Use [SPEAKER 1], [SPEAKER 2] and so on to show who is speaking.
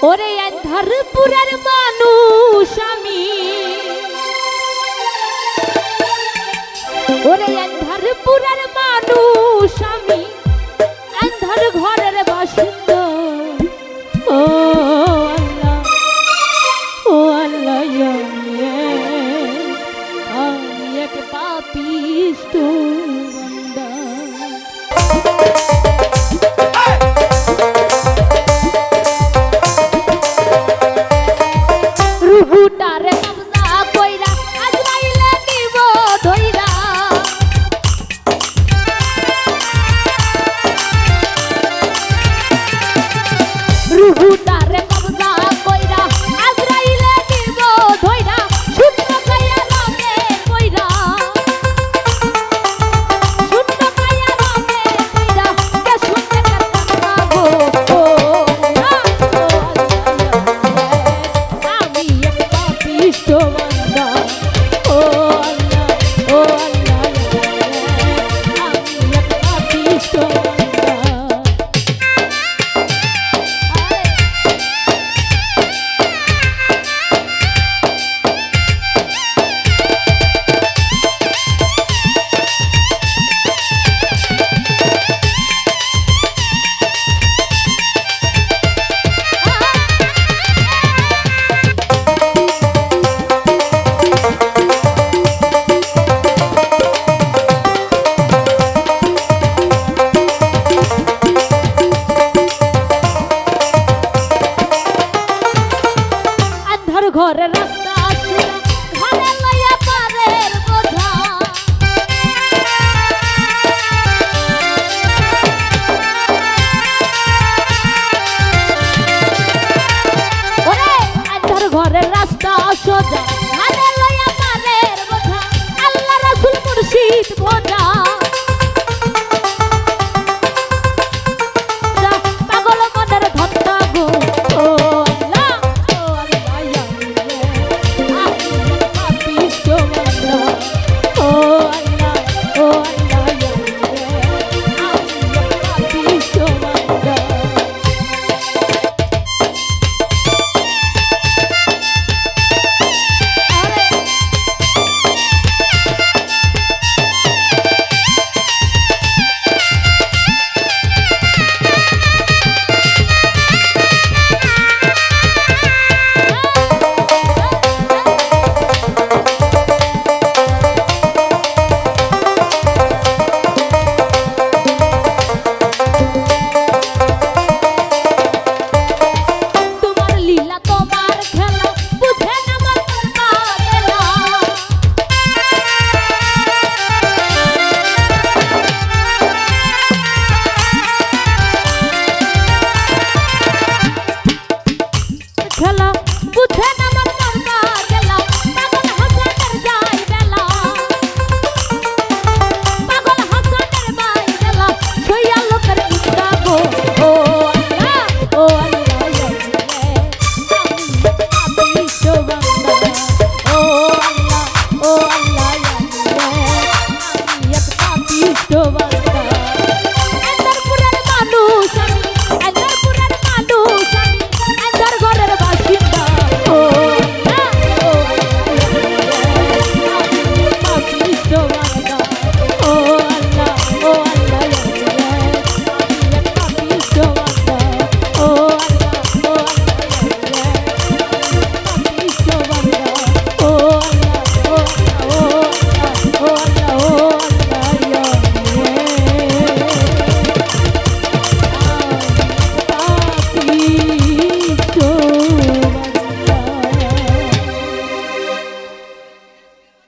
[SPEAKER 1] ওরে আন্ধারপুরের মানুষ আমি, ওরে আন্ধারপুরের মানুষ আমি, আন্ধার ঘরের বাসিন্দা। ও আল্লাহ, ও আল্লাহ, আমি এক পাপিষ্ঠ বান্দা। রুহুটারে কবজা কইরা আজরাইলে নিব ধইরা, রুহুটারে কবজা কইরা আজরাইলে নিব ধইরা, শূন্য কায়া রবে কইরা, শূন্য কায়া রবে কইরা, কে শুনতে কান্না গো। আমি এক পাপিষ্ঠ বান্দা। ও আল্লাহ, ও আল্লাহ, আমি এক পাপিষ্ঠ বান্দা। ঘরের রাস্তা আসিয়া ঘরে লইয়া পারের বোঝা, ওরে আন্ধার ঘরের রাস্তা সোজা ঘরে লইয়া পারের বোঝা, আল্লাহ রাসূল মুর্শিদ বোঝা, পাগল মনের ধন্না গো। ও আল্লাহ, ও আল্লাহ, আমি পাপিষ্ঠ বান্দা। ও আল্লাহ, ও আল্লাহ, আমি পাপিষ্ঠ বান্দা। তোমার লীলা তোমার খেলা বুঝে না মন বাদেলা, খেলা